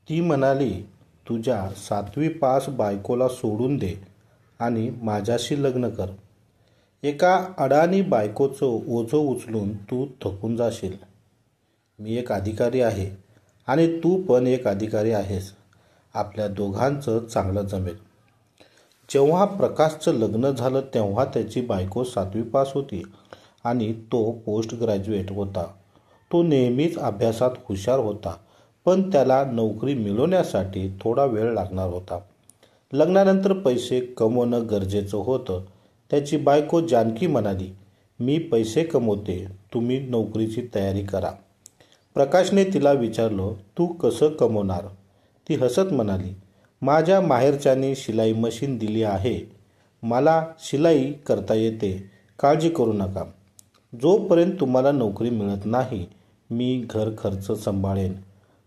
ती म्हणाली, तुझ्या 7वी पास बायकोला सोडून दे आणि माझ्याशी लग्न कर. एका अडाणी बायकोचं ओझं उचलून तू थकून जाशील. मी एक अधिकारी आहे आणि तू पण एक अधिकारी आहेस. आपल्या दोघांचं चांगलं जमेल. जेव्हा प्रकाशचं लग्न झालं तेव्हा त्याची बायको 7वी पास होती आणि तो पोस्ट ग्रॅज्युएट होता. तो नेहमीच अभ्यासात हुशार होता, पण त्याला नोकरी मिळवण्यासाठी थोडा वेळ लागणार होता. लग्नानंतर पैसे कमवणं गरजेचं होतं. त्याची बायको जानकी म्हणाली, मी पैसे कमवते, तुम्ही नोकरीची तयारी करा. प्रकाशने तिला विचारलं, तू कसं कमवणार? ती हसत म्हणाली, माझ्या माहेरच्याने शिलाई मशीन दिली आहे. मला शिलाई करता येते, काळजी करू नका. जोपर्यंत तुम्हाला नोकरी मिळत नाही, मी घर खर्च सांभाळेन.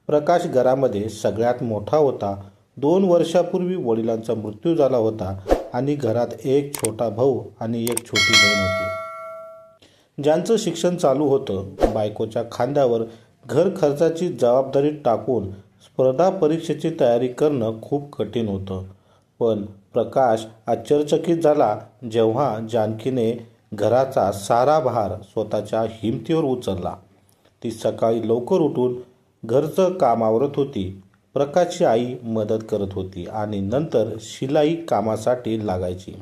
प्रकाश घरामध्ये सगळ्यात मोठा होता. 2 वर्षापूर्वी वडिलांचा मृत्यू झाला होता आणि घरात एक छोटा भाऊ आणि एक छोटी बहीण होती. ज्यांचं शिक्षण चालू होतं. बायकोच्या खांद्यावर घर खर्चाची जबाबदारी टाकून स्पर्धा परीक्षेची तयारी करणं खूप कठीण होतं. पण प्रकाश आश्चर्यचकित झाला जेव्हा जानकीने घराचा सारा भार स्वतःच्या हिमतीवर उचलला. ती सकाळी लवकर उठून घरचं काम आवरत होती. प्रकाशची आई मदत करत होती आणि नंतर शिलाई कामासाठी लागायची.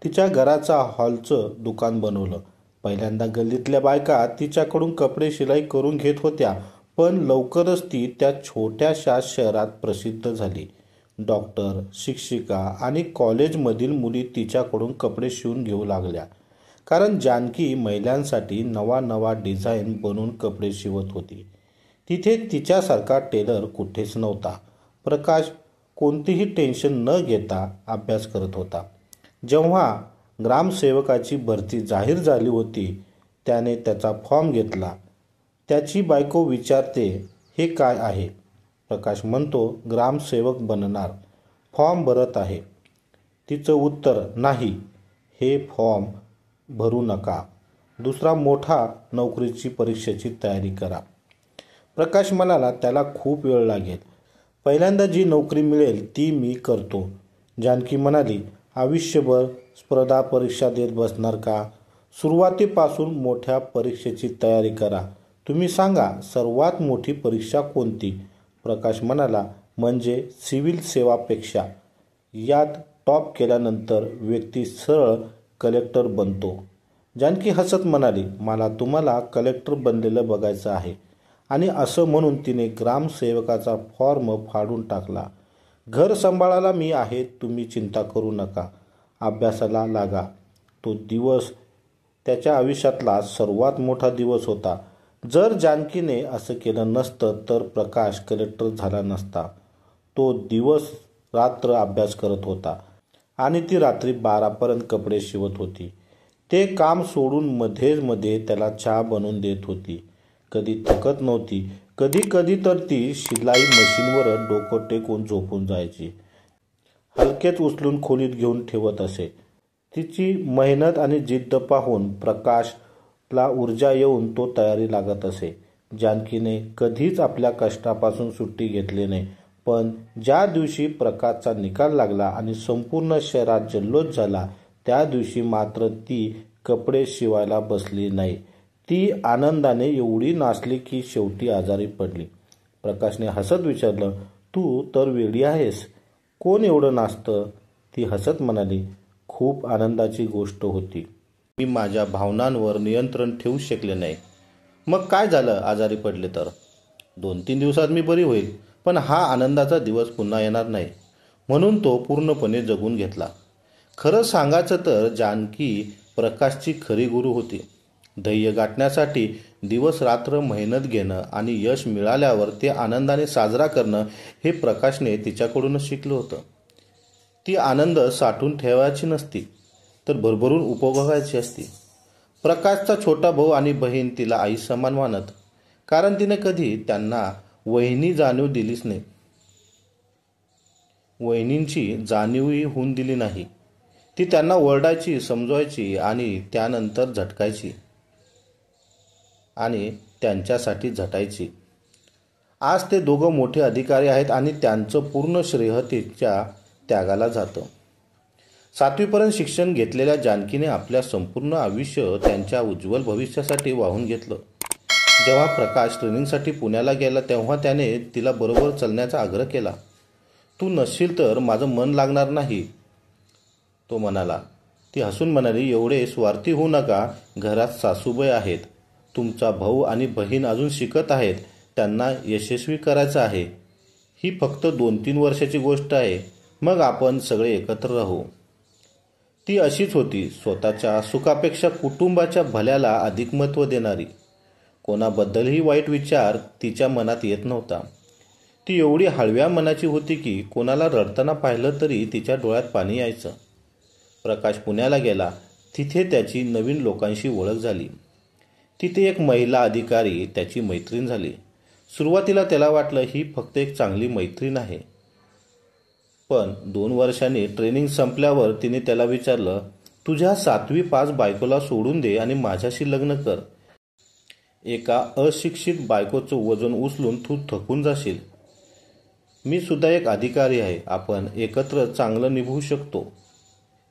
तिच्या घराचा हॉलचं दुकान बनवलं. पहिल्यांदा गल्लीतल्या बायका तिच्याकडून कपडे शिलाई करून घेत होत्या, पण लवकरच ती त्या छोट्याशा शहरात प्रसिद्ध झाली. डॉक्टर, शिक्षिका आणि कॉलेजमधील मुली तिच्याकडून कपडे शिवून घेऊ लागल्या, कारण जानकी महिलांसाठी नवा डिझाईन बनवून कपडे शिवत होती. तिथे तिच्यासारखा टेलर कुठेच नव्हता. प्रकाश कोणतीही टेन्शन न घेता अभ्यास करत होता. जेव्हा ग्रामसेवकाची भरती जाहीर झाली होती, त्याने त्याचा फॉर्म घेतला. त्याची बायको विचारते, हे काय आहे? प्रकाश म्हणतो, ग्रामसेवक बनणार. फॉर्म भरत आहे. तिचं उत्तर, नाही, हे फॉर्म भरू नका. दुसरा मोठा नोकरीची परीक्षेची तयारी करा. प्रकाश म्हणाला, त्याला खूप वेळ लागेल. पहिल्यांदा जी नोकरी मिळेल ती मी करतो. जानकी म्हणाली, आयुष्यभर स्पर्धा परीक्षा देत बसणार का? सुरुवातीपासून मोठ्या परीक्षेची तयारी करा. तुम्ही सांगा, सर्वात मोठी परीक्षा कोणती? प्रकाश म्हणाला, म्हणजे सिव्हिल सेवापेक्षा. यात टॉप केल्यानंतर व्यक्ती सरळ कलेक्टर बनतो. जानकी हसत म्हणाली, मला तुम्हाला कलेक्टर बनलेलं बघायचं आहे. आणि असं म्हणून तिने ग्रामसेवकाचा फॉर्म फाडून टाकला. घर सांभाळायला मी आहे, तुम्ही चिंता करू नका. अभ्यासाला लागा. तो दिवस त्याच्या आयुष्यातला सर्वात मोठा दिवस होता. जर जानकीने असं केलं नसतं तर प्रकाश कलेक्टर झाला नसता. तो दिवस रात्र अभ्यास करत होता आणि ती रात्री 12पर्यंत कपडे शिवत होती. ते काम सोडून मध्ये त्याला चहा बनवून देत होती. कधी थकत नव्हती. कधी तर ती शिलाई मशीनवर डोकं टेकून झोपून जायची. हलकेच उचलून खोलीत घेऊन ठेवत असे. तिची मेहनत आणि जिद्द पाहून प्रकाशला ऊर्जा येऊन तो तयारी लागत असे. जानकीने कधीच आपल्या कष्टापासून सुट्टी घेतली नाही. पण ज्या दिवशी प्रकाशचा निकाल लागला आणि संपूर्ण शहरात जल्लोष झाला, त्या दिवशी मात्र ती कपडे शिवायला बसली नाही. ती आनंदाने एवढी नाचली की शेवटी आजारी पडली. प्रकाशने हसत विचारलं, तू तर वेडी आहेस. कोण एवढं नाचतं? ती हसत म्हणाली, खूप आनंदाची गोष्ट होती. मी माझ्या भावनांवर नियंत्रण ठेवू शकले नाही. मग काय झालं आजारी पडले तर? 2-3 दिवसात मी बरी होईल, पण हा आनंदाचा दिवस पुन्हा येणार नाही. म्हणून तो पूर्णपणे जगून घेतला. खरं सांगायचं तर जानकी प्रकाशची खरी गुरु होती. ध्येय गाठण्यासाठी दिवस रात्र मेहनत घेणं आणि यश मिळाल्यावर ते आनंदाने साजरा करणं हे प्रकाशने तिच्याकडूनच शिकलं होतं. ती आनंद साठवून ठेवायची नसती, तर भरभरून उपभोगायची असती. प्रकाशचा छोटा भाऊ आणि बहीण तिला आई समान मानत, कारण तिने कधी त्यांना वहिनी जाणीव दिलीच नाही. वहिनींची जाणीवही होऊन दिली नाही. ती त्यांना ओरडायची, समजवायची आणि त्यानंतर झटकायची आणि त्यांच्यासाठी झटायची. आज ते दोघं मोठे अधिकारी आहेत आणि त्यांचं पूर्ण श्रेय तिच्या त्यागाला जातं. 7वीपर्यंत शिक्षण घेतलेल्या जानकीने आपल्या संपूर्ण आयुष्य त्यांच्या उज्ज्वल भविष्यासाठी वाहून घेतलं. जेव्हा प्रकाश ट्रेनिंगसाठी पुण्याला गेला तेव्हा त्याने तिला बरोबर चलण्याचा आग्रह केला. तू नसशील तर माझं मन लागणार नाही, तो म्हणाला. ती हसून म्हणाली, एवढे स्वार्थी होऊ नका. घरात सासूबाई आहेत, तुमचा भाऊ आणि बहीण अजून शिकत आहेत, त्यांना यशस्वी करायचं आहे. ही फक्त 2-3 वर्षाची गोष्ट आहे, मग आपण सगळे एकत्र राहू. ती अशीच होती, स्वतःच्या सुखापेक्षा कुटुंबाच्या भल्याला अधिक महत्त्व देणारी. कोणाबद्दलही वाईट विचार तिच्या मनात येत नव्हता. ती एवढी हळव्या मनाची होती की कोणाला रडताना पाहिलं तरी तिच्या डोळ्यात पाणी यायचं. प्रकाश पुण्याला गेला. तिथे त्याची नवीन लोकांशी ओळख झाली. तिथे एक महिला अधिकारी त्याची मैत्रीण झाली. सुरुवातीला त्याला वाटलं ही फक्त एक चांगली मैत्रीण आहे. पण 2 वर्षांनी ट्रेनिंग संपल्यावर तिने त्याला विचारलं, तुझ्या 7वी पास बायकोला सोडून दे आणि माझ्याशी लग्न कर. एका अशिक्षित बायकोचं वजन उचलून तू थकून जाशील. मी सुद्धा एक अधिकारी आहे, आपण एकत्र चांगलं निभवू शकतो.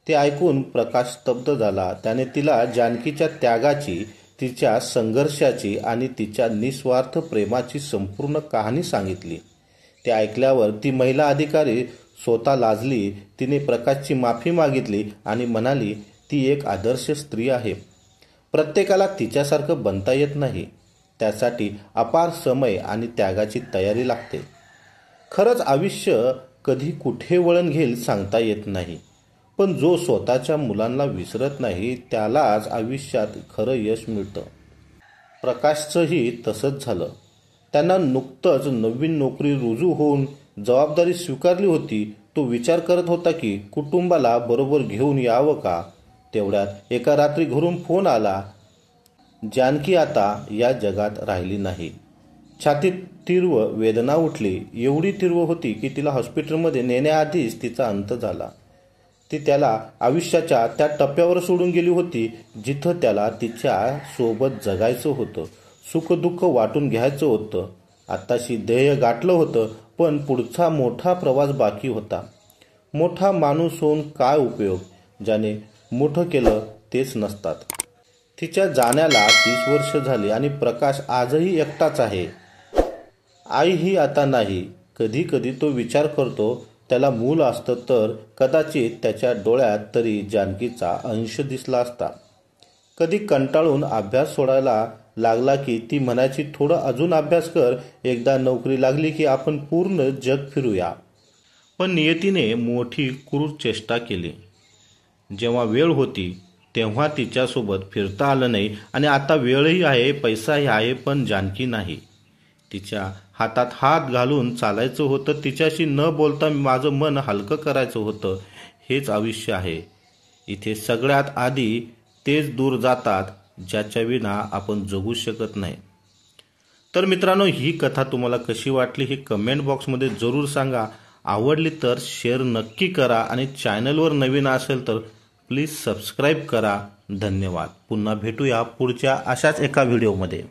ते ऐकून प्रकाश स्तब्ध झाला. त्याने तिला जानकीच्या त्यागाची, तिच्या संघर्षाची आणि तिच्या निस्वार्थ प्रेमाची संपूर्ण कहाणी सांगितली. ते ऐकल्यावर ती महिला अधिकारी स्वतः लाजली. तिने प्रकाशची माफी मागितली आणि म्हणाली, ती एक आदर्श स्त्री आहे. प्रत्येकाला तिच्यासारखं बनता येत नाही. त्यासाठी अपार समय आणि त्यागाची तयारी लागते. खरंच आयुष्य कधी कुठे वळण घेईल सांगता येत नाही, पण जो स्वतःच्या मुलांना विसरत नाही त्यालाच आयुष्यात खरं यश मिळतं. प्रकाशचंही तसंच झालं. त्यांना नुकतंच नवीन नोकरी रुजू होऊन जबाबदारी स्वीकारली होती. तो विचार करत होता की कुटुंबाला बरोबर घेऊन यावं का. तेवढ्यात एका रात्री घरून फोन आला. जानकी आता या जगात राहिली नाही. छातीत तीव्र वेदना उठली. एवढी तीव्र होती की तिला हॉस्पिटलमध्ये नेण्याआधीच तिचा अंत झाला. ती त्याला आयुष्याच्या त्या टप्प्यावर सोडून गेली होती जिथं त्याला तिच्या सोबत जगायचं होतं, सुखदुःख वाटून घ्यायचं होतं. आत्ताशी ध्येय गाठलं होतं, पण पुढचा मोठा प्रवास बाकी होता. मोठा माणूस होऊन काय उपयोग, ज्याने मोठं केलं तेच नसतात. तिच्या जाण्याला 30 वर्ष झाली आणि प्रकाश आजही एकटाच आहे. आईही आता नाही. कधी कधी तो विचार करतो, त्याला मूल असतं तर कदाचित त्याच्या डोळ्यात तरी जानकीचा अंश दिसला असता. कधी कंटाळून अभ्यास सोडायला लागला की ती म्हणायची, थोडं अजून अभ्यास कर, एकदा नोकरी लागली की आपण पूर्ण जग फिरूया. पण नियतीने मोठी क्रूर चेष्टा केली. जेव्हा वेळ होती तेव्हा तिच्यासोबत फिरता आलं नाही आणि आता वेळही आहे, पैसाही आहे, पण जानकी नाही. तिच्या हातात हात घालून चालायचं होतं. तिच्याशी न बोलता माझं मन हलकं करायचं होतं. हेच आयुष्य आहे. इथे सगळ्यात आधी तेच दूर जातात ज्याच्या विना आपण जगू शकत नाही. तर मित्रांनो, ही कथा तुम्हाला कशी वाटली हे कमेंट बॉक्समध्ये जरूर सांगा. आवडली तर शेअर नक्की करा आणि चॅनलवर नवीन असेल तर प्लीज सबस्क्राईब करा. धन्यवाद. पुन्हा भेटूया पुढच्या अशाच एका व्हिडिओमध्ये.